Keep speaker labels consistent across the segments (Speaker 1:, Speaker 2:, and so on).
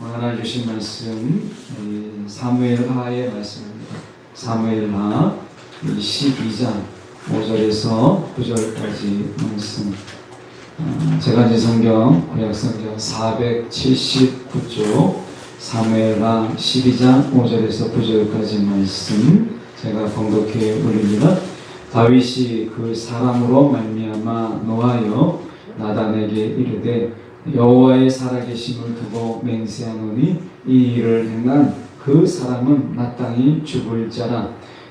Speaker 1: 하나 주신 말씀 사무엘하의 말씀입니다. 사무엘하 12장 5절에서 9절까지 말씀. 제가 이제 성경 구약성경 479쪽 사무엘하 12장 5절에서 9절까지 말씀 제가 봉독해 올립니다. 다윗이 그 사람으로 말미암아 노하여 나단에게 이르되 여호와의 살아계심을 두고 맹세하노니 이 일을 행한 그 사람은 마땅히 죽을 자라.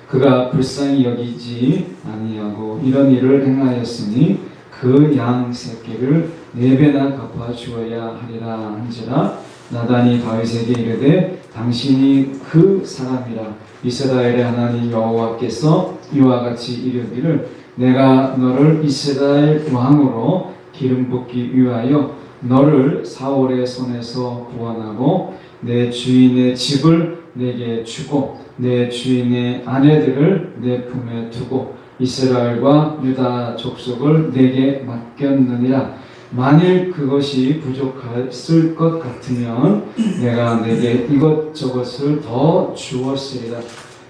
Speaker 1: 그가 불쌍히 여기지 아니하고 이런 일을 행하였으니 그 양 새끼를 4배나 갚아 주어야 하리라 한지라. 나단이 다윗에게 이르되 당신이 그 사람이라. 이스라엘의 하나님 여호와께서 이와 같이 이르기를 내가 너를 이스라엘 왕으로 기름 붓기 위하여 너를 사울의 손에서 구원하고 내 주인의 집을 내게 주고 내 주인의 아내들을 내 품에 두고 이스라엘과 유다 족속을 내게 맡겼느니라. 만일 그것이 부족했을 것 같으면 내가 내게 이것저것을 더 주었으리라.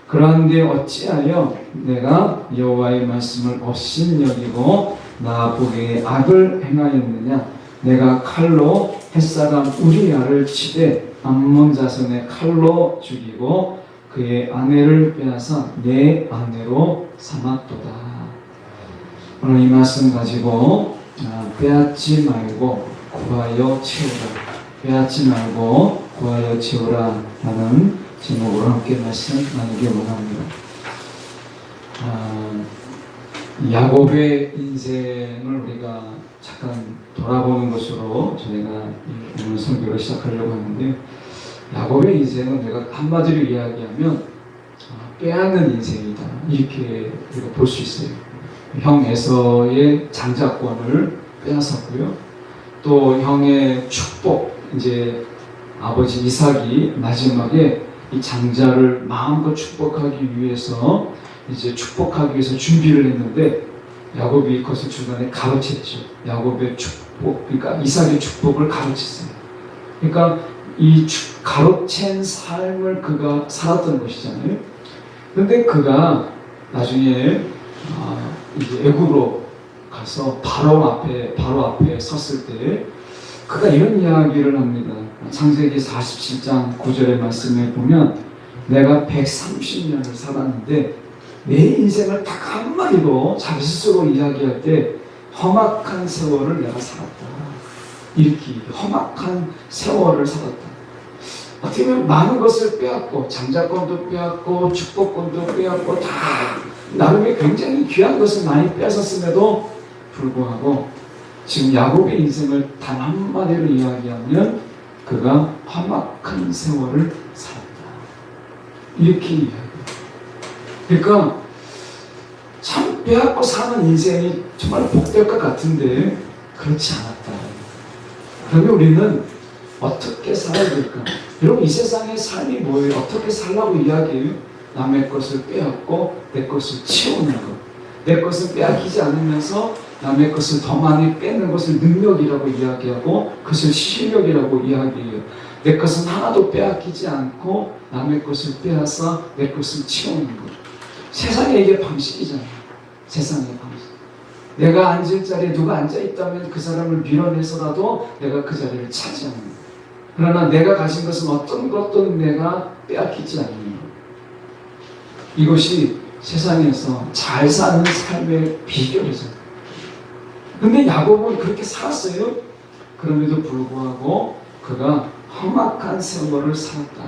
Speaker 1: 그런데 어찌하여 내가 여호와의 말씀을 업신여기고 나 보기에 악을 행하였느냐. 내가 칼로 햇사람 우리야를 치되 암몬 자손의 칼로 죽이고 그의 아내를 빼앗아 내 아내로 삼았도다. 오늘 이 말씀 가지고 빼앗지 말고 구하여 채우라. 빼앗지 말고 구하여 채우라 하는 제목으로 함께 말씀 나누기 원합니다. 야곱의 인생을 우리가 잠깐 돌아보는 것으로 저희가 오늘 설교를 시작하려고 하는데, 야곱의 인생은 내가 한마디로 이야기하면 빼앗는 인생이다, 이렇게 우리가 볼 수 있어요. 형 에서의 장자권을 빼앗았고요. 또 형의 축복, 이제 아버지 이삭이 마지막에 이 장자를 마음껏 축복하기 위해서 준비를 했는데 야곱이 그것을 중간에 가로챘죠. 야곱의 축복, 그러니까 이삭의 축복을 가로챘어요. 그러니까 이 가로챈 삶을 그가 살았던 것이잖아요. 그런데 그가 나중에 이제 애굽으로 가서 바로 앞에 섰을 때 그가 이런 이야기를 합니다. 창세기 47장 9절의 말씀에 보면 내가 130년을 살았는데 내 인생을 딱 한마디로 자기 스스로 이야기할 때 험악한 세월을 내가 살았다. 이렇게 험악한 세월을 살았다. 어떻게 보면 많은 것을 빼앗고 장자권도 빼앗고 축복권도 빼앗고 다 나름의 굉장히 귀한 것을 많이 빼앗았음에도 불구하고 지금 야곱의 인생을 단 한마디로 이야기하면 그가 험악한 세월을 살았다. 이렇게 이야기해요. 그러니까 참 빼앗고 사는 인생이 정말 복될 것 같은데 그렇지 않았다. 그러면 우리는 어떻게 살아야 될까? 여러분, 이 세상의 삶이 뭐예요? 어떻게 살라고 이야기해요? 남의 것을 빼앗고 내 것을 채우는 것. 내 것을 빼앗기지 않으면서 남의 것을 더 많이 빼는 것을 능력이라고 이야기하고 그것을 실력이라고 이야기해요. 내 것은 하나도 빼앗기지 않고 남의 것을 빼앗아 내 것을 채우는 것. 세상에 이게 방식이잖아요. 세상의 방식. 내가 앉을 자리에 누가 앉아있다면 그 사람을 밀어내서라도 내가 그 자리를 차지하는 것. 그러나 내가 가진 것은 어떤 것도 내가 빼앗기지 않는 것. 이것이 세상에서 잘 사는 삶의 비결이죠. 근데 야곱은 그렇게 살았어요. 그럼에도 불구하고 그가 험악한 세월을 살았다.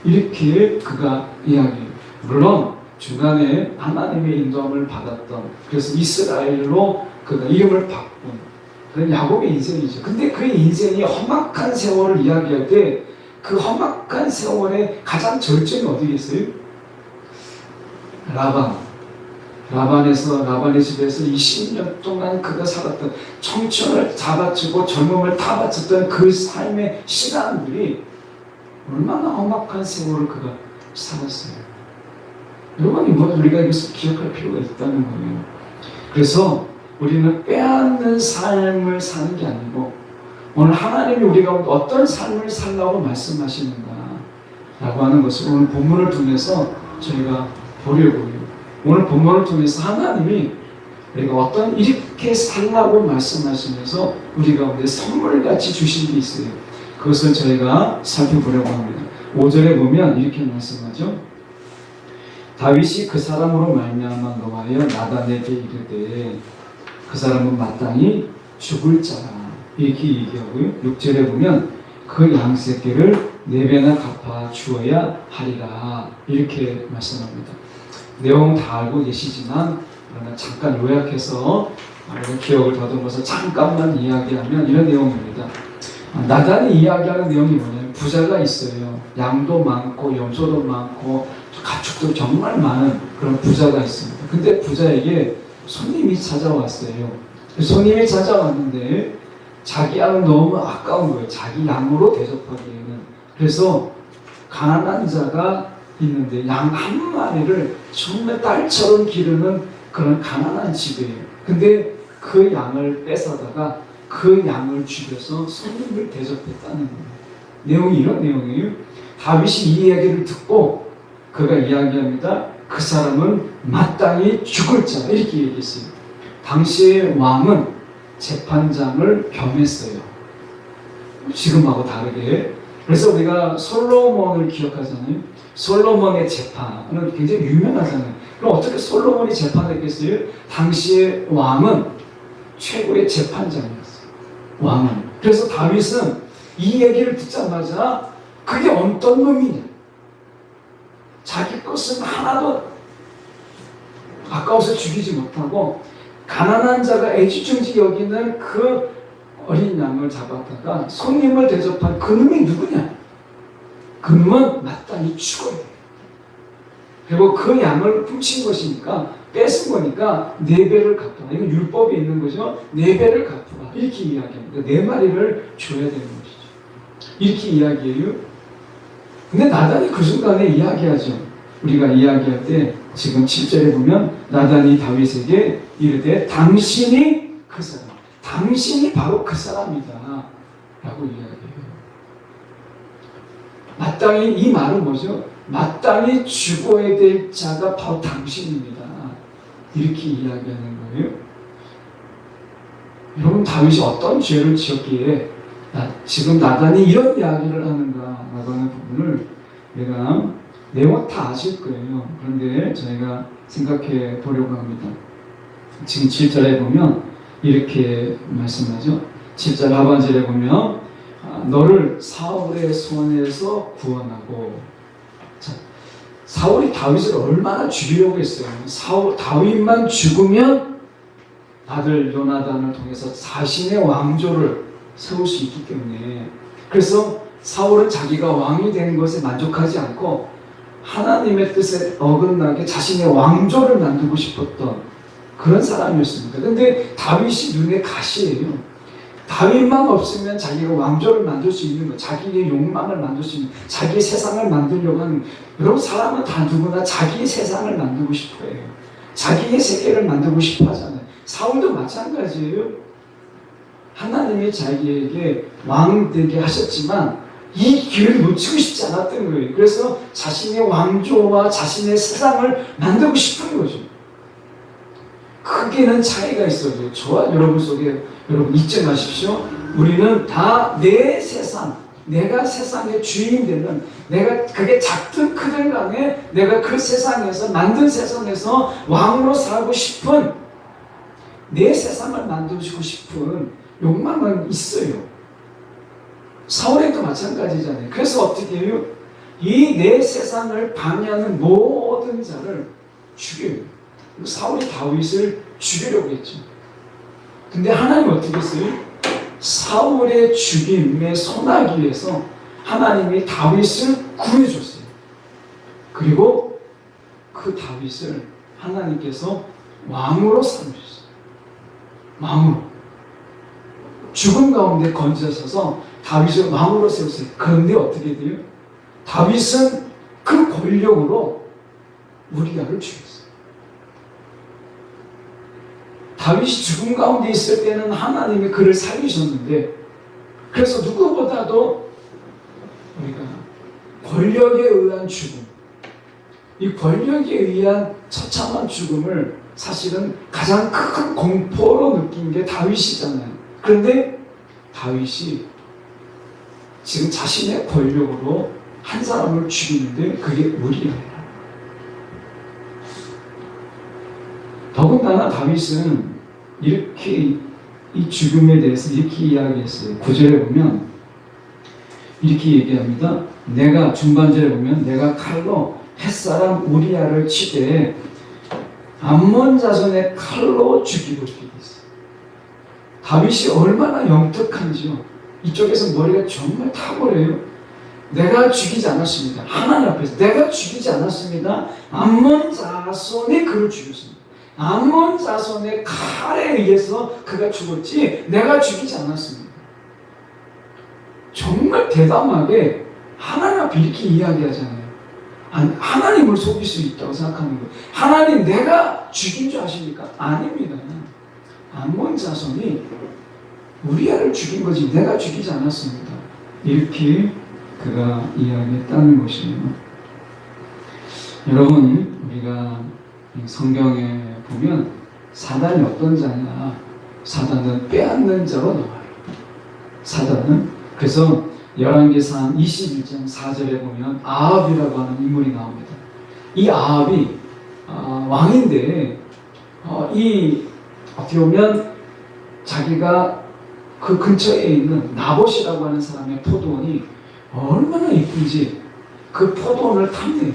Speaker 1: 이렇게 그가 이야기해요. 물론 중간에 하나님의 인도함을 받았던, 그래서 이스라엘로 그가 이름을 바꾼 그런 야곱의 인생이죠. 근데 그의 인생이 험악한 세월을 이야기할 때 그 험악한 세월의 가장 절정이 어디겠어요? 라반의 집에서 20년 동안 그가 살았던, 청춘을 다 바치고 젊음을 다 바쳤던 그 삶의 시간들이 얼마나 험악한 세월을 그가 살았어요. 여러분, 이건 우리가 이것을 기억할 필요가 있다는 거예요. 그래서 우리는 빼앗는 삶을 사는 게 아니고 오늘 하나님이 우리가 어떤 삶을 살라고 말씀하시는가 라고 하는 것을 오늘 본문을 통해서 저희가 보려고요. 오늘 본문을 통해서 하나님이 우리가 어떤 이렇게 살라고 말씀하시면서 우리 가운데 선물같이 주신 게 있어요. 그것을 저희가 살펴보려고 합니다. 5절에 보면 이렇게 말씀하죠. 다윗이 그 사람으로 말미암아 노하여 나단에게 이르되 그 사람은 마땅히 죽을 자라 이렇게 얘기하고요. 6절에 보면 그 양새끼를 4배나 갚아 주어야 하리라 이렇게 말씀합니다. 내용 다 알고 계시지만 그러나 잠깐 요약해서 기억을 더듬어서 잠깐만 이야기하면 이런 내용입니다. 나단이 이야기하는 내용이 뭐냐면 부자가 있어요. 양도 많고 염소도 많고 가축도 정말 많은 그런 부자가 있습니다. 근데 부자에게 손님이 찾아왔어요. 손님이 찾아왔는데 자기 양은 너무 아까운 거예요. 자기 양으로 대접하기에는. 그래서 가난한 자가 있는데 양 한 마리를 정말 딸처럼 기르는 그런 가난한 집이에요. 근데 그 양을 뺏어다가 그 양을 죽여서 손님을 대접했다는 거예요. 내용이 이런 내용이에요. 다윗이 이 이야기를 듣고 그가 이야기합니다. 그 사람은 마땅히 죽을 자 이렇게 얘기했어요. 당시의 왕은 재판장을 겸했어요. 지금하고 다르게. 그래서 우리가 솔로몬을 기억하잖아요. 솔로몬의 재판은 굉장히 유명하잖아요. 그럼 어떻게 솔로몬이 재판했겠어요? 당시의 왕은 최고의 재판장이었어요. 왕은. 그래서 다윗은 이 얘기를 듣자마자 그게 어떤 놈이냐. 자기 것은 하나도 아까워서 죽이지 못하고 가난한 자가 애지중지 여기는 그 어린 양을 잡았다가 손님을 대접한 그 놈이 누구냐? 그 놈은 마땅히 죽어야 돼요. 그리고 그 양을 훔친 것이니까 뺏은 거니까 4배를 갚아라. 이건 율법에 있는 거죠. 4배를 갚아라. 이렇게 이야기합니다. 4마리를 줘야 되는 것이죠. 이렇게 이야기해요. 근데 나단이 그 순간에 이야기하죠. 우리가 이야기할 때 지금 7절에 보면 나단이 다윗에게 이르되 당신이 그 사람, 당신이 바로 그 사람이다 라고 이야기해요. 마땅히 이 말은 뭐죠? 마땅히 죽어야 될 자가 바로 당신입니다. 이렇게 이야기하는 거예요. 여러분 다윗이 어떤 죄를 지었기에 지금 나단이 이런 이야기를 하는가 라고 하는 부분을 내가 내용 다 아실 거예요. 그런데 저희가 생각해 보려고 합니다. 지금 7절에 보면 이렇게 말씀하죠. 7절 하반절에 보면 너를 사울의 손에서 구원하고. 자, 사울이 다윗을 얼마나 죽이려고 했어요. 다윗만 죽으면 아들 요나단을 통해서 자신의 왕조를 세울 수 있기 때문에. 그래서 사울은 자기가 왕이 된 것에 만족하지 않고 하나님의 뜻에 어긋나게 자신의 왕조를 만들고 싶었던 그런 사람이었습니다. 근데 다윗이 눈에 가시예요. 다윗만 없으면 자기가 왕조를 만들 수 있는 것, 자기의 욕망을 만들 수 있는, 자기의 세상을 만들려고 하는. 여러분 사람은 다 누구나 자기의 세상을 만들고 싶어 해요. 자기의 세계를 만들고 싶어 하잖아요. 사울도 마찬가지예요. 하나님이 자기에게 왕 되게 하셨지만 이 기회를 놓치고 싶지 않았던 거예요. 그래서 자신의 왕조와 자신의 세상을 만들고 싶은 거죠. 크게는 차이가 있어요. 저와 여러분 속에 여러분 잊지 마십시오. 우리는 다 내 세상, 내가 세상의 주인 되는, 내가 그게 작든 크든 간에 내가 그 세상에서 만든 세상에서 왕으로 살고 싶은, 내 세상을 만들고 싶은 욕망은 있어요. 사울에도 마찬가지잖아요. 그래서 어떻게 해요? 이 내 세상을 방해하는 모든 자를 죽여요. 사울이 다윗을 죽이려고 했죠. 근데 하나님은 어떻게 했어요? 사울의 죽임에 손하기 위해서 하나님이 다윗을 구해줬어요. 그리고 그 다윗을 하나님께서 왕으로 삼으셨어요. 왕으로. 죽음 가운데 건져서서 다윗을 왕으로 세웠어요. 그런데 어떻게 돼요? 다윗은 그 권력으로 우리아를 죽였어요. 다윗이 죽음 가운데 있을 때는 하나님이 그를 살리셨는데 그래서 누구보다도 우리가 권력에 의한 죽음, 이 권력에 의한 처참한 죽음을 사실은 가장 큰 공포로 느낀 게 다윗이잖아요. 그런데 다윗이 지금 자신의 권력으로 한 사람을 죽이는데 그게 우리아예요. 더군다나 다윗은 이렇게 이 죽음에 대해서 이렇게 이야기했어요. 9절에 보면 이렇게 얘기합니다. 내가 중반절에 보면 내가 칼로 햇사람 우리아를 치되 암몬 자손의 칼로 죽이고 이렇게 있어요. 다윗이 얼마나 영특한지요. 이쪽에서 머리가 정말 탁월해요. 내가 죽이지 않았습니다. 하나님 앞에서 내가 죽이지 않았습니다. 암몬 자손이 그를 죽였습니다. 암몬 자손의 칼에 의해서 그가 죽었지 내가 죽이지 않았습니다. 정말 대담하게 하나님 앞에 이렇게 이야기하잖아요. 하나님을 속일 수 있다고 생각하는 거예요. 하나님 내가 죽인 줄 아십니까? 아닙니다. 암몬 자손이 우리아를 죽인 거지 내가 죽이지 않았습니다. 이렇게 그가 이야기했다는 것이에요. 여러분, 우리가 성경에 보면 사단이 어떤 자냐? 사단은 빼앗는 자로 나와요. 사단은 그래서 열왕기상 21장 4절에 보면 아합이라고 하는 인물이 나옵니다. 이 아합이 왕인데 이 어떻게 보면 자기가 그 근처에 있는 나봇이라고 하는 사람의 포도원이 얼마나 이쁜지 그 포도원을 탐내요.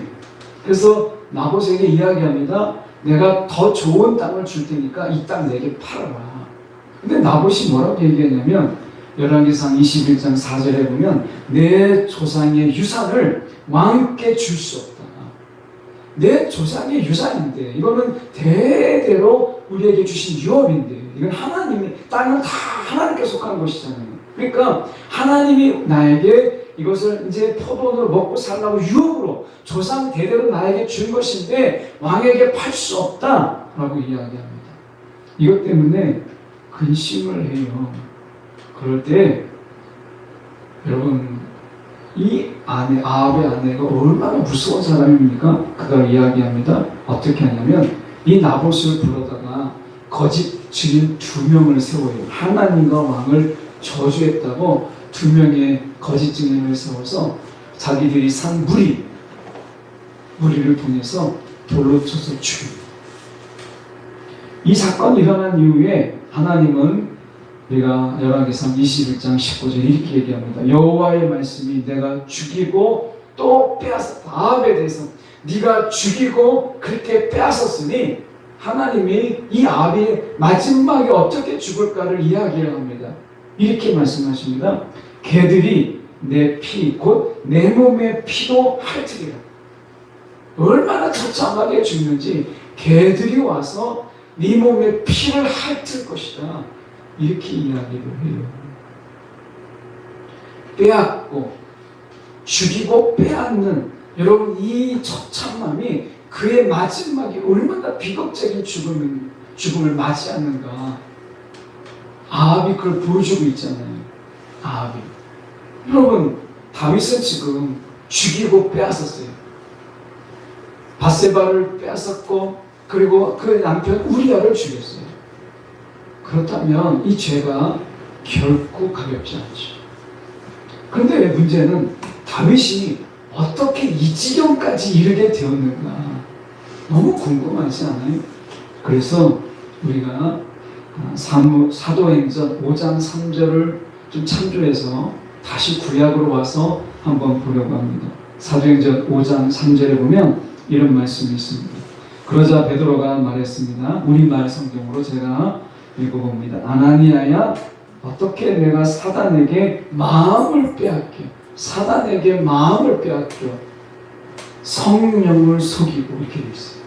Speaker 1: 그래서 나봇에게 이야기합니다. 내가 더 좋은 땅을 줄 테니까 이 땅 내게 팔아라. 근데 나봇이 뭐라고 얘기했냐면 열왕기상 21장 4절에 보면 내 조상의 유산을 왕께 줄 수 없다. 내 조상의 유산인데 이거는 대대로 우리에게 주신 유업인데 이건 하나님이 땅은 다 하나님께 속한 것이잖아요. 그러니까 하나님이 나에게 이것을 이제 포도원으로 먹고 살라고 유업으로 조상 대대로 나에게 준 것인데 왕에게 팔 수 없다라고 이야기합니다. 이것 때문에 근심을 해요. 그럴 때 여러분 이 아내 아합의 아내가 얼마나 무서운 사람입니까? 그가 이야기합니다. 어떻게 하냐면 이 나봇을 불러다가 거짓 증인 2명을 세워요. 하나님과 왕을 저주했다고 2명의 거짓 증인을 세워서 자기들이 산 무리를 통해서 돌로 쳐서 죽입니다. 이 사건이 일어난 이후에 하나님은 우리가 열왕기상 21장 19절 이렇게 얘기합니다. 여호와의 말씀이 내가 죽이고 또 빼앗았다. 아합에 대해서 네가 죽이고 그렇게 빼앗았으니 하나님이 이 아합이 마지막에 어떻게 죽을까를 이야기를 합니다. 이렇게 말씀하십니다. 개들이 내 피 곧 내 몸의 피도 핥으리라. 얼마나 처참하게 죽는지 개들이 와서 네 몸의 피를 핥을 것이다. 이렇게 이야기를 해요. 빼앗고 죽이고 빼앗는 여러분 이 처참함이 그의 마지막에 얼마나 비극적인 죽음을 맞이하는가. 아합이 그걸 보여주고 있잖아요. 아합이. 여러분 다윗은 지금 죽이고 빼앗았어요. 밧세바를 빼앗았고 그리고 그 남편 우리아를 죽였어요. 그렇다면 이 죄가 결코 가볍지 않죠. 그런데 문제는 다윗이 어떻게 이 지경까지 이르게 되었는가 너무 궁금하지 않아요? 그래서 우리가 사도행전 5장 3절을 좀 참조해서 다시 구약으로 와서 한번 보려고 합니다. 사도행전 5장 3절에 보면 이런 말씀이 있습니다. 그러자 베드로가 말했습니다. 우리말 성경으로 제가 읽어봅니다. 아나니아야 어떻게 내가 사단에게 마음을 빼앗겨 사단에게 마음을 빼앗겨 성령을 속이고 이렇게 되어 있어요.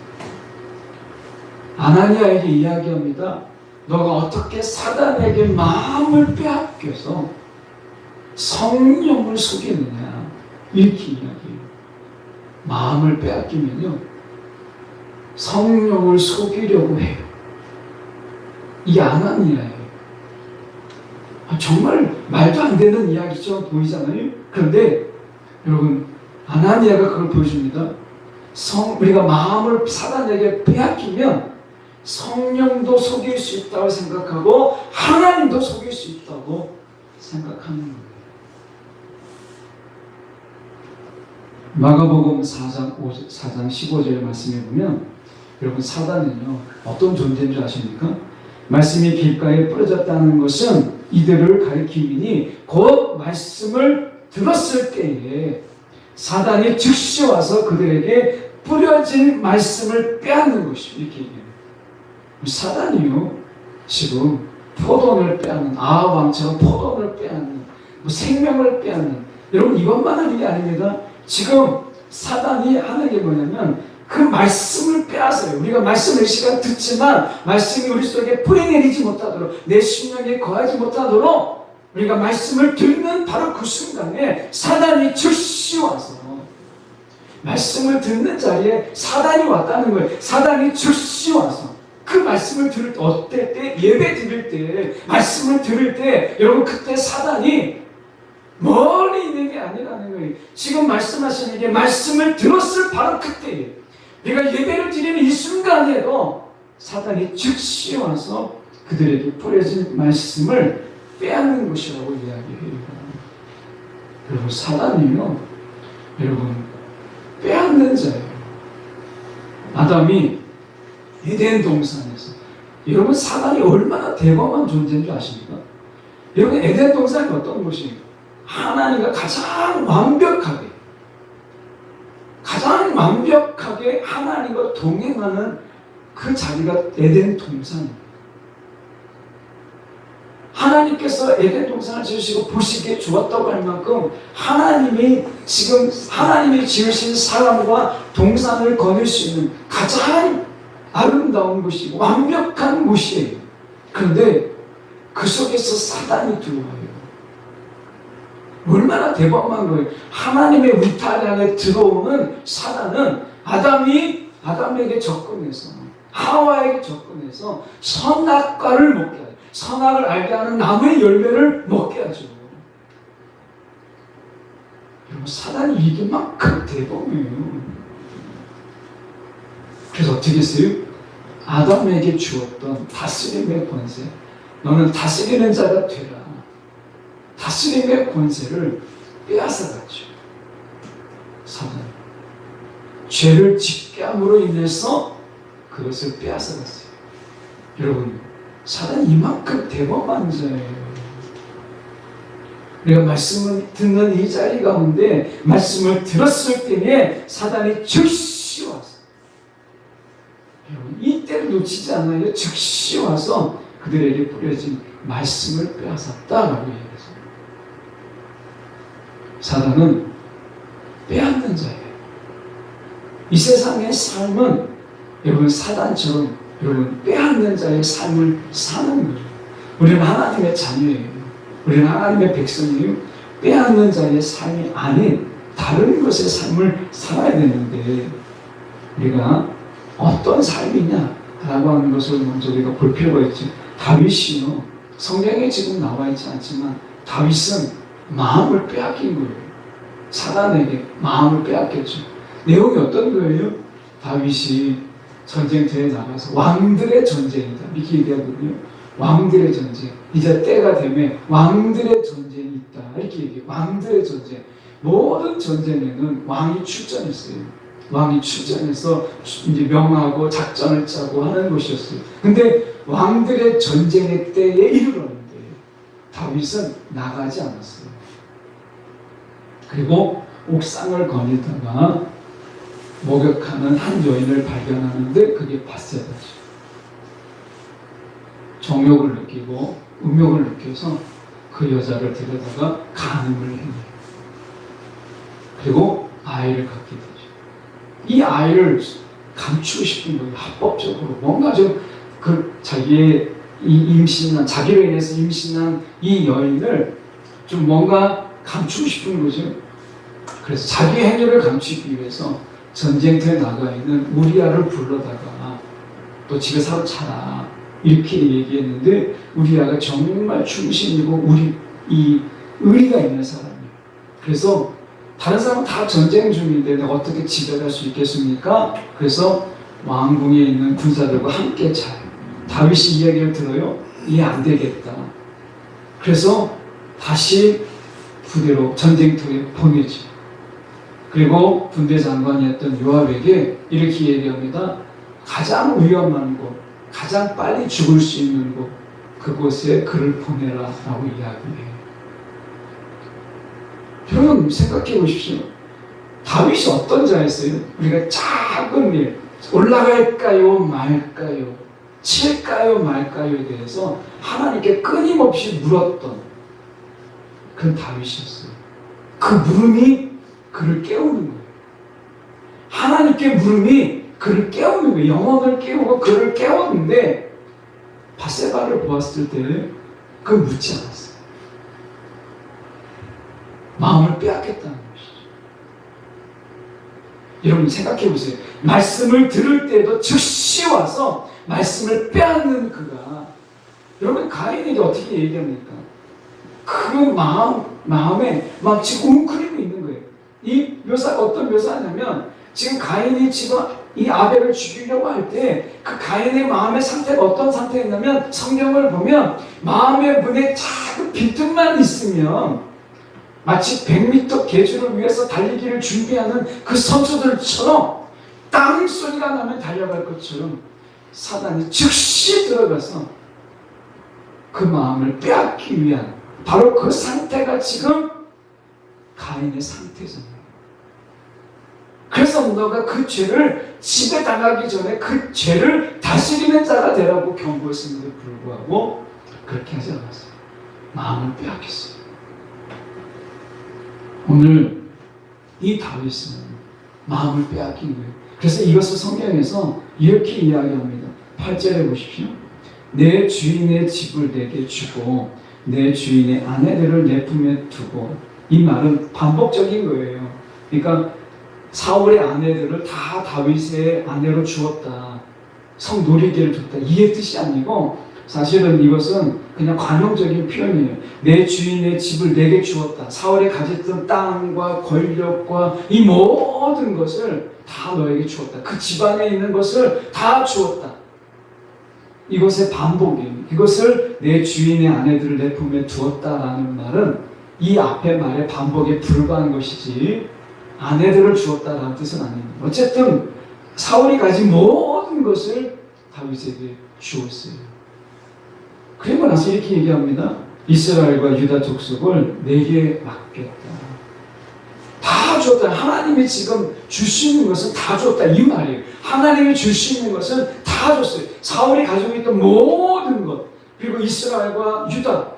Speaker 1: 아나니아에게 이야기합니다. 너가 어떻게 사단에게 마음을 빼앗겨서 성령을 속이느냐 이렇게 이야기해요. 마음을 빼앗기면요 성령을 속이려고 해요. 이 아나니아예요. 정말 말도 안 되는 이야기처럼 보이잖아요. 그런데 여러분, 아나니아가 그걸 보여줍니다. 우리가 마음을 사단에게 빼앗기면 성령도 속일 수 있다고 생각하고 하나님도 속일 수 있다고 생각하는 거예요. 마가복음 4장 15절의 말씀에 보면 여러분, 사단은요 어떤 존재인 줄 아십니까? 말씀이 길가에 뿌려졌다는 것은 이들을 가리킴이니 곧 말씀을 들었을 때에 사단이 즉시 와서 그들에게 뿌려진 말씀을 빼앗는 것이죠. 이렇게 얘기해요. 사단이요 지금 포도원을 빼앗는, 아합 왕처럼 포도원을 빼앗는, 생명을 빼앗는, 여러분 이것만 하는 게 아닙니다. 지금 사단이 하는 게 뭐냐면 그 말씀을 빼앗아요. 우리가 말씀을 이 시간 듣지만 말씀이 우리 속에 뿌리내리지 못하도록, 내 심령에 거하지 못하도록 우리가 말씀을 듣는 바로 그 순간에 사단이 즉시 와서, 말씀을 듣는 자리에 사단이 왔다는 거예요. 사단이 즉시 와서 그 말씀을 들을 때, 어떨 때? 예배 드릴 때, 말씀을 들을 때, 여러분 그때 사단이 멀리 있는 게 아니라는 거예요. 지금 말씀하시는 게 말씀을 들었을 바로 그때예요. 우리가 예배를 드리는 이 순간에도 사단이 즉시 와서 그들에게 뿌려진 말씀을 빼앗는 것이라고 이야기해요. 여러분, 사단이요 여러분 빼앗는 자예요. 아담이 에덴 동산에서, 여러분 사단이 얼마나 대범한 존재인 줄 아십니까? 여러분, 에덴 동산이 어떤 곳이에요? 하나님과 가장 완벽하게 하나님과 동행하는 그 자리가 에덴 동산입니다. 하나님께서 에덴 동산을 지으시고 보시기에 좋았다고 할 만큼 하나님이 지으신 사람과 동산을 거닐 수 있는 가장 아름다운 곳이고 완벽한 곳이에요. 그런데 그 속에서 사단이 들어와요. 얼마나 대범한 거예요. 하나님의 울타리 안에 들어오는 사단은 아담에게 접근해서, 하와에게 접근해서 선악과를 먹게 하죠. 선악을 알게 하는 나무의 열매를 먹게 하죠. 여러분, 사단이 이게만큼 대범해요. 그래서 어떻게 했어요? 아담에게 주었던 다스림의 권세, 너는 다스리는 자가 되라, 다스림의 권세를 빼앗아갔죠. 사단, 죄를 짓게 함으로 인해서 그것을 빼앗아갔어요. 여러분, 사단이 이만큼 대범한 자예요. 우리가 말씀을 듣는 이 자리 가운데 말씀을 들었을 때에 사단이 즉시 와서, 여러분 이때를 놓치지 않아요. 즉시 와서 그들에게 뿌려진 말씀을 빼앗았다라고 얘기했어요. 사단은 빼앗는 자예요. 이 세상의 삶은 여러분 사단처럼 여러분 빼앗는 자의 삶을 사는 거예요. 우리는 하나님의 자녀예요. 우리는 하나님의 백성이에요. 빼앗는 자의 삶이 아닌 다른 것의 삶을 살아야 되는데 우리가 어떤 삶이냐라고 하는 것을 먼저 우리가 볼 필요가 있죠. 다윗이요, 성경에 지금 나와 있지 않지만 다윗은 마음을 빼앗긴 거예요. 사단에게 마음을 빼앗겼죠. 내용이 어떤 거예요? 다윗이 전쟁터에 나가서 왕들의 전쟁이다 이렇게 얘기하거든요. 왕들의 전쟁, 이제 때가 되면 왕들의 전쟁이 있다 이렇게 얘기해요. 왕들의 전쟁, 모든 전쟁에는 왕이 출전했어요. 왕이 출전해서 이제 명하고 작전을 짜고 하는 것이었어요. 근데 왕들의 전쟁의 때에 이르렀는데 다윗은 나가지 않았어요. 그리고 옥상을 거닐다가 목욕하는 한 여인을 발견하는데 그게 밧세바죠. 정욕을 느끼고 음욕을 느껴서 그 여자를 데려다가 간음을 했네요. 그리고 아이를 갖게 되죠. 이 아이를 감추고 싶은 거예요. 합법적으로 뭔가 좀 자기의 자기로 인해서 임신한 이 여인을 좀 뭔가 감추고 싶은 거죠. 그래서 자기 행위를 감추기 위해서 전쟁터에 나가 있는 우리아를 불러다가 또 집에 사로 차라, 이렇게 얘기했는데 우리아가 정말 중심이고 이 의리가 있는 사람이에요. 그래서 다른 사람은 다 전쟁 중인데 내가 어떻게 지배할 수 있겠습니까? 그래서 왕궁에 있는 군사들과 함께 자요. 다윗이 이야기를 들어요. 이해 안 되겠다. 그래서 다시 부대로 전쟁터에 보내죠. 그리고 군대 장관이었던 요압에게 이렇게 얘기합니다. 가장 위험한 곳, 가장 빨리 죽을 수 있는 곳, 그곳에 그를 보내라 라고 이야기해요. 여러분 생각해 보십시오. 다윗이 어떤 자였어요? 우리가 작은 일, 올라갈까요 말까요, 칠까요 말까요에 대해서 하나님께 끊임없이 물었던 그런 다윗이었어요. 그 물음이 그를 깨우는 거예요. 하나님께 물음이 그를 깨우는 거예요. 영혼을 깨우고 그를 깨웠는데 바세바를 보았을 때 그걸 묻지 않았어요. 마음을 빼앗겼다는 것이죠. 여러분 생각해 보세요. 말씀을 들을 때도 즉시 와서 말씀을 빼앗는 그가, 여러분 가인에게 어떻게 얘기합니까? 그 마음에 막 지금 웅크리고 있는 거예요. 이 묘사가 어떤 묘사냐면 지금 가인이 지금 이 아벨을 죽이려고 할 때 그 가인의 마음의 상태가 어떤 상태였냐면, 성경을 보면 마음의 문에 작은 빈틈만 있으면 마치 100m 계주를 위해서 달리기를 준비하는 그 선수들처럼 땅 소리가 나면 달려갈 것처럼 사단이 즉시 들어가서 그 마음을 빼앗기 위한 바로 그 상태가 지금 가인의 상태잖아요. 그래서 너가 그 죄를 집에 당하기 전에 그 죄를 다스리는 자가 되라고 경고했음에도 불구하고 그렇게 하지 않았어요. 마음을 빼앗겼어요. 오늘 이 다윗은 마음을 빼앗긴 거예요. 그래서 이것을 성경에서 이렇게 이야기합니다. 8절에 보십시오. 내 주인의 집을 내게 주고 내 주인의 아내들을 내 품에 두고. 이 말은 반복적인 거예요. 그러니까 사울의 아내들을 다 다윗의 아내로 주었다, 성노리개를 줬다, 이의 뜻이 아니고 사실은 이것은 그냥 관용적인 표현이에요. 내 주인의 집을 내게 주었다. 사울이 가졌던 땅과 권력과 이 모든 것을 다 너에게 주었다. 그 집안에 있는 것을 다 주었다. 이것의 반복이에요. 이것을 내 주인의 아내들을 내 품에 두었다라는 말은 이 앞의 말의 반복에 불과한 것이지 아내들을 주었다라는 뜻은 아닙니다. 어쨌든 사울이 가진 모든 것을 다윗에게 주었어요. 그리고 나서 이렇게 얘기합니다. 이스라엘과 유다 족속을 내게 맡겼다. 다 줬다. 하나님이 지금 줄 수 있는 것은 다 줬다, 이 말이에요. 하나님이 줄 수 있는 것은 다 줬어요. 사울이 가지고 있던 모든 것, 그리고 이스라엘과 유다,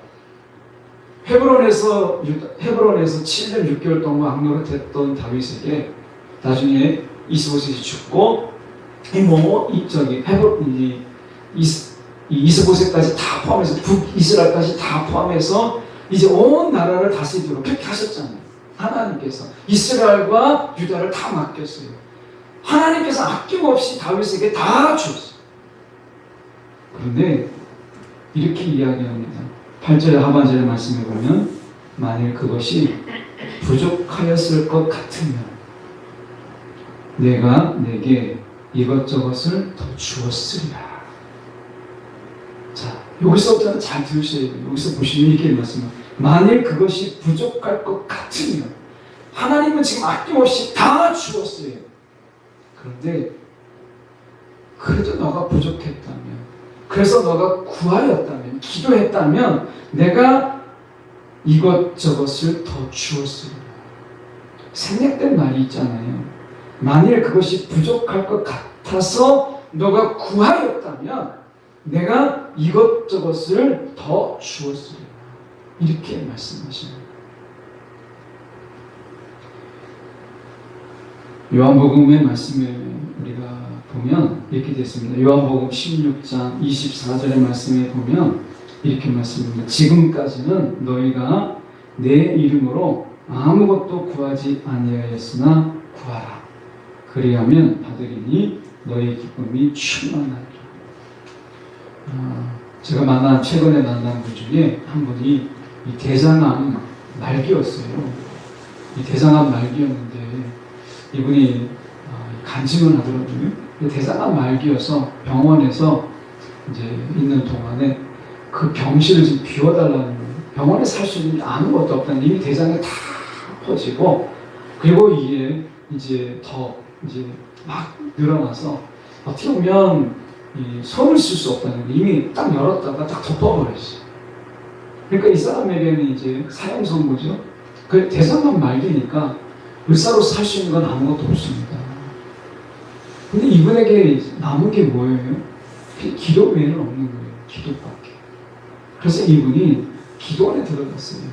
Speaker 1: 헤브론에서 7년 6개월 동안 왕노릇했던 다윗에게 나중에 이스보셋이 죽고 이스보셋까지 다 포함해서 북이스라엘까지 다 포함해서 이제 온 나라를 다스리도록 그렇게 하셨잖아요. 하나님께서 이스라엘과 유다를 다 맡겼어요. 하나님께서 아낌없이 다윗에게 다 주었어요. 그런데 이렇게 이야기합니다. 8절의 하반절의 말씀에 보면 만일 그것이 부족하였을 것 같으면 내가 내게 이것저것을 더 주었으리라. 자, 여기서부터는 잘 들으셔야 돼요. 여기서 보시면 이렇게 말씀합니다. 만일 그것이 부족할 것 같으면, 하나님은 지금 아낌없이 다 주었어요. 그런데 그래도 너가 부족했다면, 그래서 너가 구하였다면, 기도했다면 내가 이것저것을 더 주었으리라. 생략된 말이 있잖아요. 만일 그것이 부족할 것 같아서 너가 구하였다면 내가 이것저것을 더 주었으리라. 이렇게 말씀하십니다. 요한복음의 말씀에 우리가 보면 이렇게 됐습니다. 요한복음 16장 24절의 말씀에 보면 이렇게 말씀합니다. 지금까지는 너희가 내 이름으로 아무것도 구하지 아니하였으나 구하라. 그리하면 받으리니 너희 기쁨이 충만하리라. 제가 최근에 만난 분 중에 한 분이 이 대장암 말기였어요. 이 대장암 말기였는데 이분이 간증을 하더라고요. 대장암 말기여서 병원에서 이제 있는 동안에 그 병실을 지금 비워달라는 거예요. 병원에 살 수 있는 게 아무것도 없다는, 이미 대장에 다 퍼지고, 그리고 이게 이제 더 이제 막 늘어나서 어떻게 보면 손을 쓸 수 없다는 게, 이미 딱 열었다가 딱 덮어버렸어요. 그러니까 이 사람에게는 이제 사형선고죠. 그 대장암 말기니까 의사로서 할 수 있는 건 아무것도 없습니다. 근데 이분에게 남은 게 뭐예요? 기도 외에는 없는 거예요. 기도밖에. 그래서 이분이 기도원에 들어갔어요.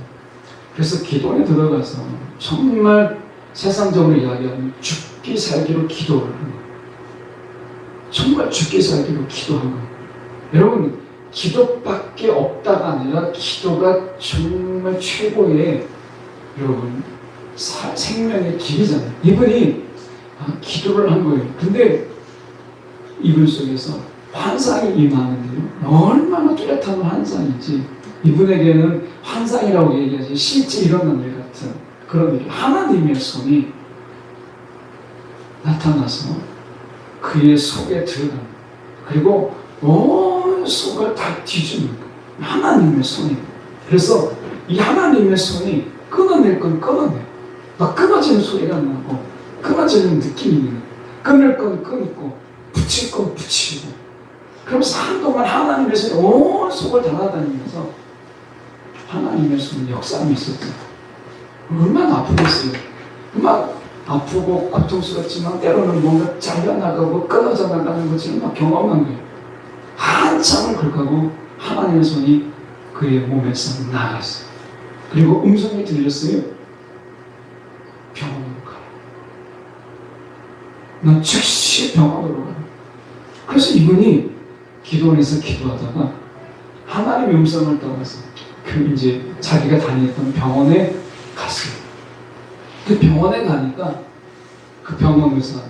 Speaker 1: 그래서 기도원에 들어가서 정말 세상적으로 이야기하면 죽기 살기로 기도를 한 거예요. 정말 죽기 살기로 기도한 거예요. 여러분, 기도밖에 없다가 아니라 기도가 정말 최고의, 여러분, 생명의 길이잖아요. 이분이 기도를 한 거예요. 근데 이분 속에서 환상이 임하는데요. 얼마나 뚜렷한 환상인지, 이분에게는 환상이라고 얘기하지 실제 일어난 일 같은 그런 일이, 하나님의 손이 나타나서 그의 속에 들어가는, 그리고 온 속을 다 뒤집는 거예요. 하나님의 손이. 그래서 이 하나님의 손이 끊어낼 건 끊어내요. 막 끊어지는 소리가 나고 끊어지는 느낌이 있는 거예요. 끊을 건 끊고 붙일 건 붙이고, 그러면서 한동안 하나님의 손이 온 속을 달아다니면서 하나님의 손 역사함이 있었어요. 얼마나 아프겠어요. 막 아프고 고통스럽지만 때로는 뭔가 잘려나가고 끊어져 나가는 것처럼 막 경험한 거예요. 한참을 그렇게 하나님의 손이 그의 몸에서 나갔어요. 그리고 음성이 들렸어요. 병원으로 가라. 난 즉시 병원으로 가라. 그래서 이분이 기도원에서 기도하다가 하나님의 음성을 따라서 이제 자기가 다녔던 병원에 갔어요. 그 병원에 가니까 그 병원 의사가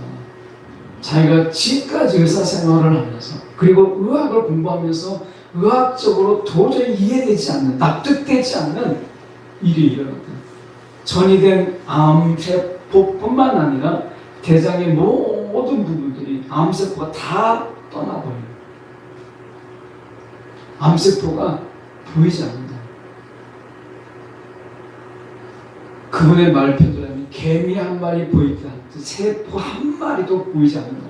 Speaker 1: 자기가 지금까지 의사 생활을 하면서, 그리고 의학을 공부하면서 의학적으로 도저히 이해되지 않는, 납득되지 않는 일이 일어났다. 전이된 암세포뿐만 아니라 대장의 모든 부분들이, 암세포가 다 떠나버려요. 암세포가 보이지 않는다. 그분의 말 표현하면 개미 한 마리 보이지 않듯 세포 한 마리도 보이지 않는다.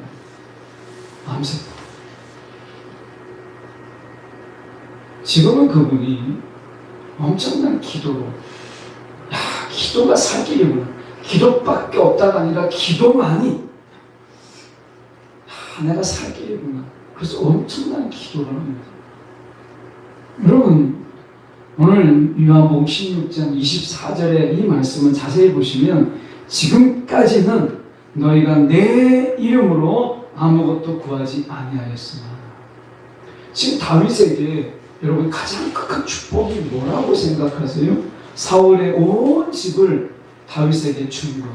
Speaker 1: 암세포. 지금은 그분이 엄청난 기도로, 기도가 살 길이구나. 기도밖에 없다가 아니라 기도만이 내가 살 길이구나. 그래서 엄청난 기도를 합니다. 여러분, 오늘 요한복음 16장 24절의 이 말씀을 자세히 보시면, 지금까지는 너희가 내 이름으로 아무것도 구하지 아니하였으나. 지금 다윗에게 여러분 가장 큰 축복이 뭐라고 생각하세요? 사울의 온 집을 다윗에게 준 것,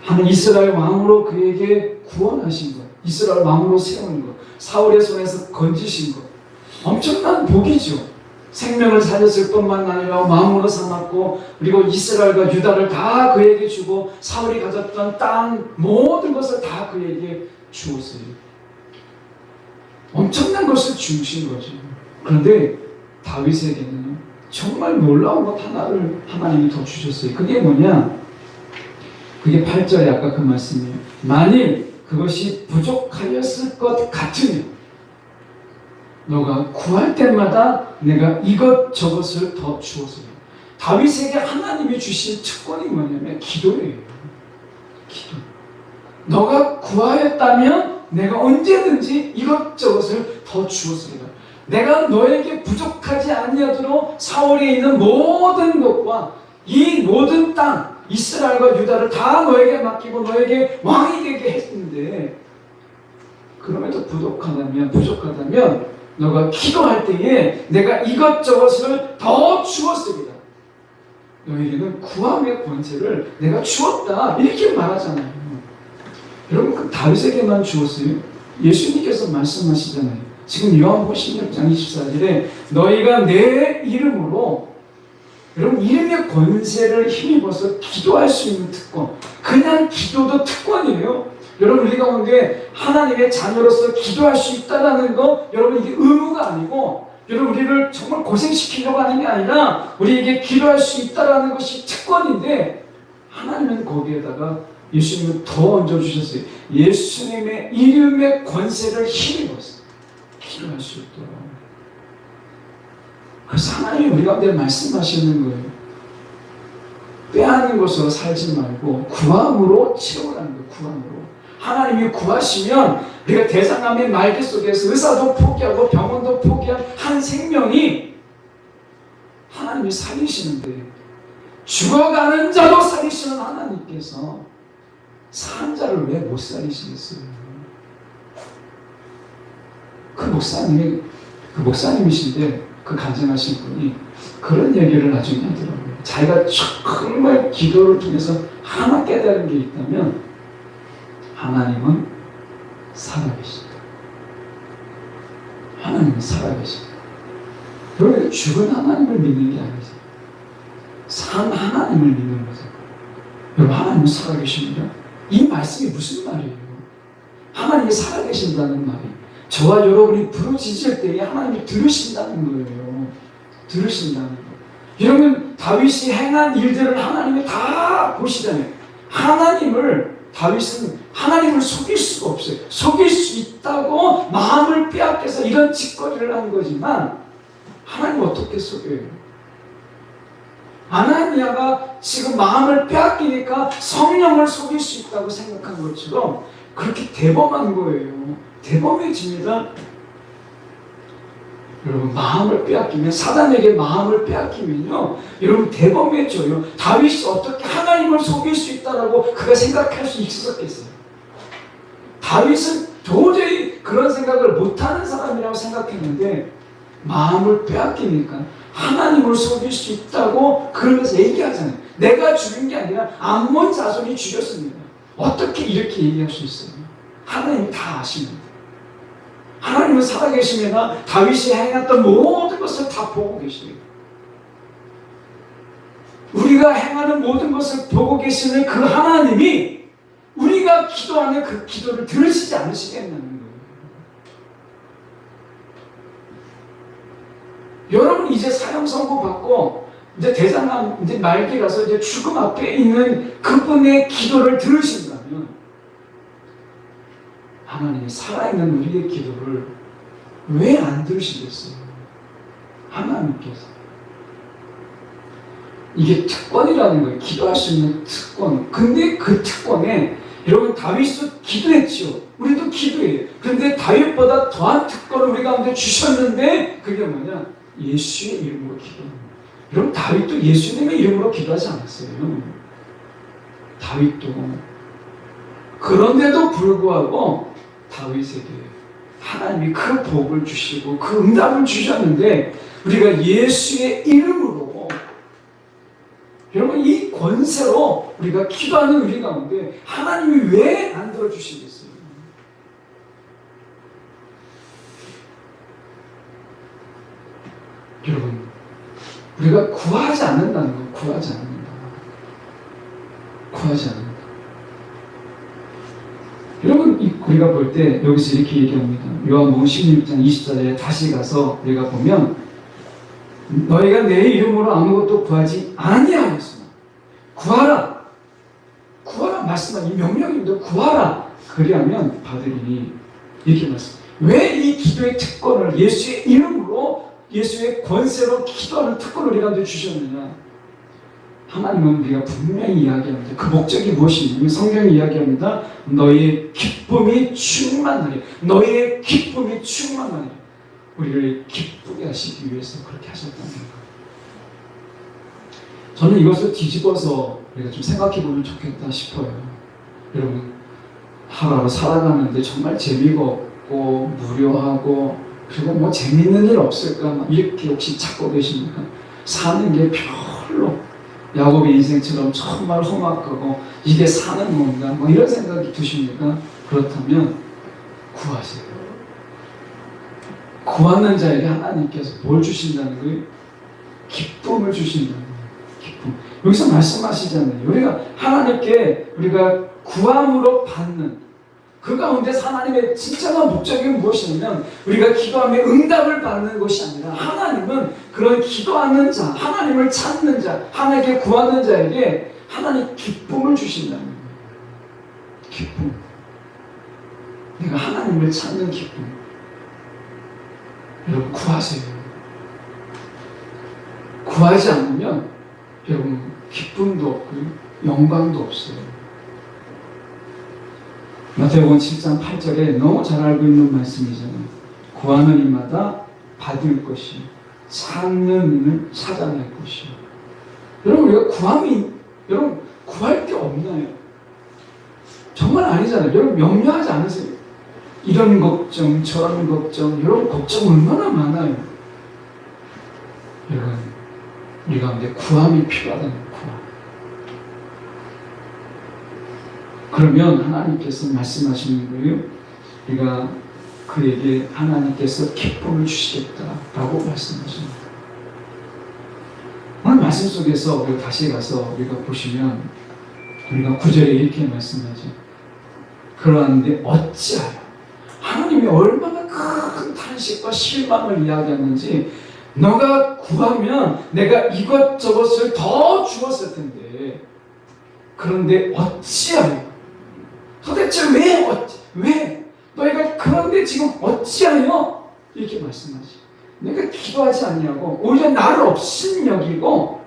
Speaker 1: 하는 이스라엘 왕으로 그에게 구원하신 것, 이스라엘 왕으로 세운 것, 사울의 손에서 건지신 것, 엄청난 복이죠. 생명을 살렸을 뿐만 아니라 마음으로 삼았고, 그리고 이스라엘과 유다를 다 그에게 주고, 사울이 가졌던 땅 모든 것을 다 그에게 주었어요. 엄청난 것을 주신 거죠. 그런데 다윗에게는 정말 놀라운 것 하나를 하나님이 더 주셨어요. 그게 뭐냐? 그게 8절에 아까 그 말씀이에요. 만일 그것이 부족하였을 것 같으면 너가 구할 때마다 내가 이것저것을 더 주었어요. 다윗에게 하나님이 주신 특권이 뭐냐면 기도예요. 기도. 너가 구하였다면 내가 언제든지 이것저것을 더 주었습니다. 내가 너에게 부족하지 아니하도록 사울에 있는 모든 것과 이 모든 땅, 이스라엘과 유다를 다 너에게 맡기고 너에게 왕이 되게 했는데, 그럼에도 부족하다면 너가 기도할 때에 내가 이것저것을 더 주었습니다. 너에게는 구함의 권세를 내가 주었다, 이렇게 말하잖아요. 여러분, 그 다윗에게만 주었어요? 예수님께서 말씀하시잖아요. 지금 요한복음 16장 24절에 너희가 내 이름으로, 여러분 이름의 권세를 힘입어서 기도할 수 있는 특권, 그냥 기도도 특권이에요. 여러분 우리 가운데 하나님의 자녀로서 기도할 수 있다는 거, 여러분 이게 의무가 아니고, 여러분 우리를 정말 고생시키려고 하는 게 아니라 우리에게 기도할 수 있다는 것이 특권인데, 하나님은 거기에다가 예수님을 더 얹어주셨어요. 예수님의 이름의 권세를 힘입어서 기도할 수 있도록. 그래서 하나님이 우리 가운데 말씀하시는 거예요. 빼앗는 것으로 살지 말고 구함으로 채우라는 거예요. 구함으로. 하나님이 구하시면 우리가 대장암의 말기 속에서 의사도 포기하고 병원도 포기한 한 생명이 하나님이 살리시는데, 죽어가는 자도 살리시는 하나님께서 산 자를 왜 못 살리시겠어요? 그 목사님이신데 그 간증하신 분이 그런 얘기를 나중에 하더라고요. 자기가 정말 기도를 통해서 하나 깨달은 게 있다면, 하나님은 살아계신다. 하나님은 살아계신다. 여러분 죽은 하나님을 믿는 게 아니죠. 산 하나님을 믿는 거죠. 여러분 하나님은 살아계십니다. 이 말씀이 무슨 말이에요? 하나님이 살아계신다는 말이, 저와 여러분이 부르짖을 때에 하나님이 들으신다는 거예요. 들으신다는 거. 여러분 다윗이 행한 일들을 하나님이 다 보시잖아요. 다윗은 하나님을 속일 수가 없어요. 속일 수 있다고 마음을 빼앗겨서 이런 짓거리를 한 거지만, 하나님 어떻게 속여요? 아나니아가 지금 마음을 빼앗기니까 성령을 속일 수 있다고 생각한 것처럼 그렇게 대범한 거예요. 대범해집니다. 여러분 마음을 빼앗기면, 사단에게 마음을 빼앗기면요, 여러분 대범해져요. 다윗이 어떻게 하나님을 속일 수 있다라고 그가 생각할 수 있었겠어요? 다윗은 도저히 그런 생각을 못하는 사람이라고 생각했는데, 마음을 빼앗기니까 하나님을 속일 수 있다고 그러면서 얘기하잖아요. 내가 죽인 게 아니라 암몬 자손이 죽였습니다. 어떻게 이렇게 얘기할 수 있어요? 하나님이 다 아십니다. 하나님은 살아계시면 다윗이 행했던 모든 것을 다 보고 계십니다. 우리가 행하는 모든 것을 보고 계시는 그 하나님이 우리가 기도하는 그 기도를 들으시지 않으시겠냐는 거예요. 여러분 이제 사형 선고 받고 이제 대장암 이제 말기라서 이제 죽음 앞에 있는 그분의 기도를 들으신다면, 하나님이 살아있는 우리의 기도를 왜 안 들으시겠어요? 하나님께서. 이게 특권이라는 거예요. 기도할 수 있는 특권. 근데 그 특권에, 여러분 다윗도 기도했죠. 우리도 기도해요. 그런데 다윗보다 더한 특권을 우리 가운데 주셨는데, 그게 뭐냐? 예수의 이름으로 기도합니다. 여러분 다윗도 예수님의 이름으로 기도하지 않았어요. 다윗도. 그런데도 불구하고 다윗에게 하나님이 그 복을 주시고 그 응답을 주셨는데, 우리가 예수의 이름으로, 여러분 이 권세로 우리가 기도하는 우리 가운데 하나님이 왜 안 들어주시겠어요? 여러분 우리가 구하지 않는다는 거예요. 구하지 않는다. 구하지 않는다. 여러분 우리가 볼 때 여기서 이렇게 얘기합니다. 요한복음 16장 24절에 다시 가서 우리가 보면, 너희가 내 이름으로 아무것도 구하지 아니하였으나 구하라. 구하라 말씀한 이 명령입니다. 구하라. 그리하면 받으리니. 이렇게 말씀. 왜 이 기도의 특권을 예수의 이름으로, 예수의 권세로 기도하는 특권을 우리가 주셨느냐? 하나님은 우리가 분명히 이야기합니다. 그 목적이 무엇이냐면, 성경이 이야기합니다. 너희의 기쁨이 충만하리. 너희의 기쁨이 충만하리. 우리를 기쁘게 하시기 위해서 그렇게 하셨다는 거예요. 저는 이것을 뒤집어서 우리가 좀 생각해 보면 좋겠다 싶어요. 여러분 하루하루 살아가는데 정말 재미가 없고 무료하고, 그리고 뭐 재밌는 일 없을까 이렇게 혹시 찾고 계십니까? 사는 게 별로, 야곱의 인생처럼 정말 험악하고 이게 사는 건가 뭐 이런 생각이 드십니까? 그렇다면 구하세요. 구하는 자에게 하나님께서 뭘 주신다는 거예요? 기쁨을 주신다는 거예요. 기쁨. 여기서 말씀하시잖아요. 우리가 하나님께 우리가 구함으로 받는 그 가운데 하나님의 진짜한 목적이 무엇이냐면 우리가 기도하며 응답을 받는 것이 아니라 하나님은 그런 기도하는 자, 하나님을 찾는 자, 하나님께 구하는 자에게 하나님 기쁨을 주신다는 거예요. 기쁨. 내가 하나님을 찾는 기쁨. 여러분 구하세요. 구하지 않으면 여러분 기쁨도 없고요, 영광도 없어요. 마태복음 7장 8절에 너무 잘 알고 있는 말씀이잖아요. 구하는 이마다 받을 것이요, 찾는 이는 찾아낼 것이요. 여러분 우리가 여러분 구할 게 없나요? 정말 아니잖아요. 여러분 염려하지 않으세요? 이런 걱정 저런 걱정, 여러분 걱정 얼마나 많아요. 여러분 우리 가운데 구함이 필요하다는 구함. 그러면 하나님께서 말씀하시는 거예요. 우리가 그에게 하나님께서 기쁨을 주시겠다라고 말씀하십니다. 오늘 말씀 속에서 우리가 다시 가서 우리가 보시면 우리가 9절에 이렇게 말씀하죠. 그러한데 어찌하여 하나님이 얼마나 큰 탄식과 실망을 이야기하는지 너가 구하면 내가 이것저것을 더 주었을 텐데 그런데 어찌하여 도대체 왜 너희가 그런데 지금 어찌하여 이렇게 말씀하지. 내가 기도하지 않냐고 오히려 나를 없인 여기고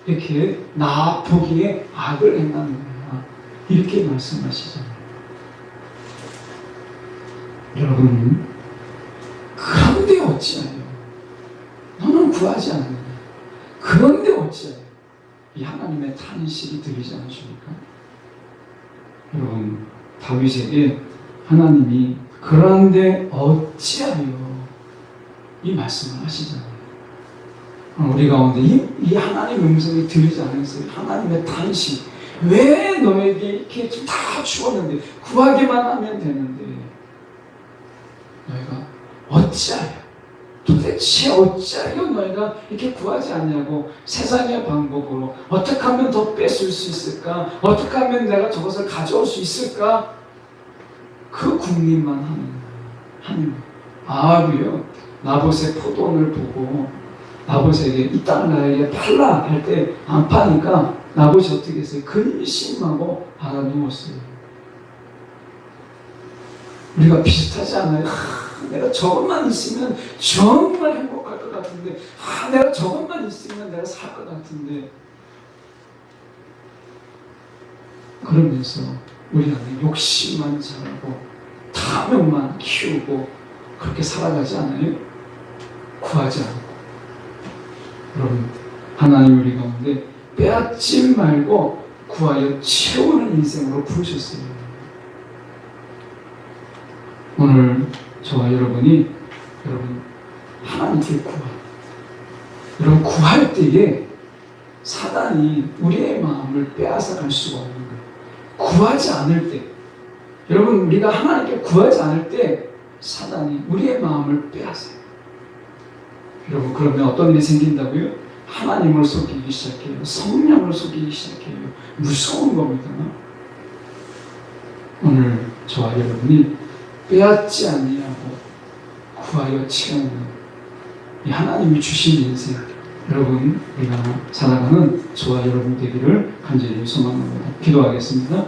Speaker 1: 이렇게 나 보기에 악을 행하는 거야. 이렇게 말씀하시잖아요. 여러분 그런데 어찌하여 너는 구하지 않느냐. 그런데 어찌하여 이 하나님의 탄식이 들리지 않으십니까? 여러분 다윗에게 하나님이 그런데 어찌하여 이 말씀을 하시잖아요. 우리 가운데 이 하나님의 음성이 들리지 않았어요. 하나님의 탄식. 왜 너에게 이렇게 다 주었는데 구하기만 하면 되는데 너희가 어찌하여 도대체 어찌하여 너희가 이렇게 구하지 않냐고 세상의 방법으로 어떻게 하면 더 뺏을 수 있을까? 어떻게 하면 내가 저것을 가져올 수 있을까? 그 궁리만 하는 아합이요. 나봇의 포도원을 보고 나봇에게 이 땅을 나에게 팔라 할 때 안 파니까 나봇이 어떻게 했어요? 근심하고 알아 누웠어요. 우리가 비슷하지 않아요? 내가 저것만 있으면 정말 행복할 것 같은데 내가 저것만 있으면 내가 살 것 같은데 그러면서 우리 안에 욕심만 자라고 탐욕만 키우고 그렇게 살아가지 않아요? 구하지 않고. 여러분 하나님 우리 가운데 빼앗지 말고 구하여 채우는 인생으로 부르셨어요. 오늘 저와 여러분이 하나님께 여러분 구할 때에 사단이 우리의 마음을 빼앗아 갈 수가 없는 거예요. 구하지 않을 때 여러분 우리가 하나님께 구하지 않을 때 사단이 우리의 마음을 빼앗아요. 여러분 그러면 어떤 일이 생긴다고요? 하나님을 속이기 시작해요. 성령을 속이기 시작해요. 무서운 겁니다. 오늘 저와 여러분이 빼앗지 아니하고 구하여 채우는 이 하나님이 주신 인생 여러분 우리가 살아가는 저와 여러분 되기를 간절히 소망합니다. 기도하겠습니다.